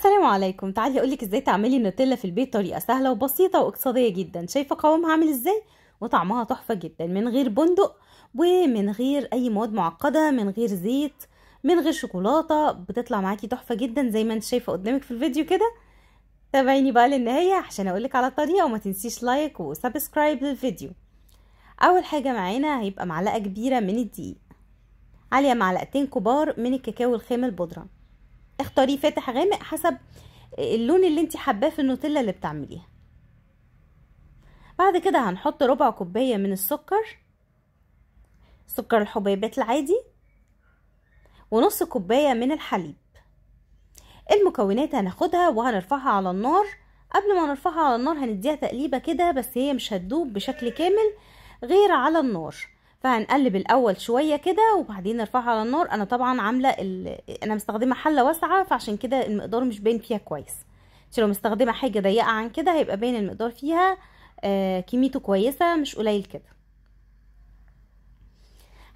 السلام عليكم. تعالي اقولك ازاي تعملي النوتيلا في البيت، طريقه سهله وبسيطه واقتصاديه جدا. شايفه قوامها عامل ازاي؟ وطعمها تحفه جدا، من غير بندق ومن غير اي مواد معقده، من غير زيت، من غير شوكولاته. بتطلع معاكي تحفه جدا زي ما انت شايفه قدامك في الفيديو كده. تابعيني بقى للنهايه عشان اقولك على الطريقه، وما تنسيش لايك وسبسكرايب للفيديو. اول حاجه معانا هيبقى معلقه كبيره من الدقيق، عليها معلقتين كبار من الكاكاو الخام البودره. اختاريه فاتح غامق حسب اللون اللي انت حباه في النوتيلا اللي بتعمليها. بعد كده هنحط ربع كوبايه من السكر الحبيبات العادي، ونص كوبايه من الحليب. المكونات هناخدها وهنرفعها على النار. قبل ما نرفعها على النار هنديها تقليبه كده، بس هي مش هتدوب بشكل كامل غير على النار. فهنقلب الاول شويه كده وبعدين نرفعها على النار. انا طبعا عامله انا مستخدمه حله واسعه، فعشان كده المقدار مش باين فيها كويس. انت لو مستخدمه حاجه ضيقه عن كده هيبقى باين المقدار فيها كميته كويسه مش قليل كده.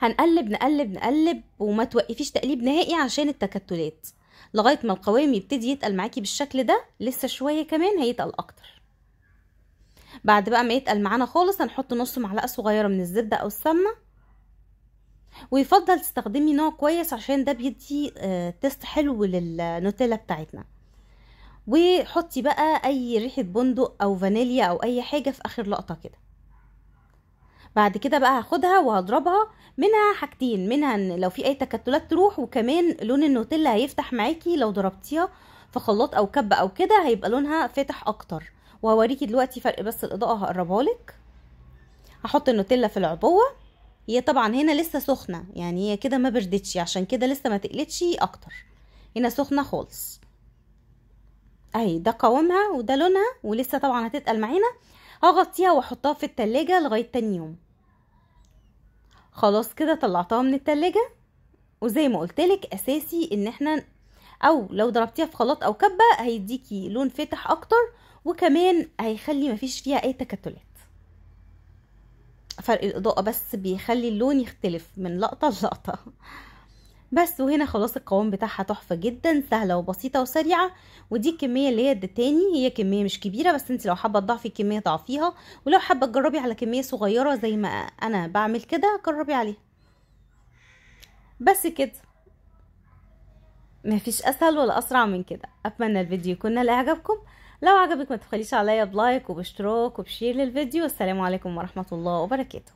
هنقلب نقلب نقلب وما توقفيش تقليب نهائي عشان التكتلات، لغايه ما القوام يبتدي يتقل معاكي بالشكل ده. لسه شويه كمان هيتقل اكتر. بعد بقى ما يتقل معانا خالص هنحط نص معلقه صغيره من الزبده او السمنه، ويفضل تستخدمي نوع كويس عشان ده بيدي تيست حلو للنوتيلا بتاعتنا. وحطي بقى اي ريحه بندق او فانيليا او اي حاجه في اخر لقطه كده. بعد كده بقى هاخدها وهضربها، منها حاجتين، منها ان لو في اي تكتلات تروح، وكمان لون النوتيلا هيفتح معاكي لو ضربتيها في خلاط او كبه او كده، هيبقى لونها فاتح اكتر. وهوريكي دلوقتي فرق، بس الاضاءه هقربها لك. هحط النوتيلا في العبوه. هي طبعا هنا لسه سخنه، يعني هي كده ما بردتش، عشان كده لسه ما تقلتش اكتر. هنا سخنه خالص اهي. ده قوامها وده لونها، ولسه طبعا هتتقل معانا. هغطيها واحطها في التلاجة لغايه تاني يوم. خلاص كده طلعتها من التلاجة. وزي ما قلتلك اساسي ان احنا او لو ضربتيها في خلاط او كبه هيديكي لون فاتح اكتر، وكمان هيخلي مفيش فيها اي تكتلات. فرق الاضاءه بس بيخلي اللون يختلف من لقطه للقطه. بس وهنا خلاص القوام بتاعها تحفه جدا، سهله وبسيطه وسريعه. ودي الكميه اللي هي ادتاني، هي كميه مش كبيره، بس انت لو حابه تضعفي الكميه ضعفيها، ولو حابه تجربي على كميه صغيره زي ما انا بعمل كده جربي عليها. بس كده، مفيش اسهل ولا اسرع من كده. اتمنى الفيديو يكون نال اعجابكم. لو عجبك ما تبخليش عليا بلايك وباشتراك وبشير للفيديو. والسلام عليكم ورحمه الله وبركاته.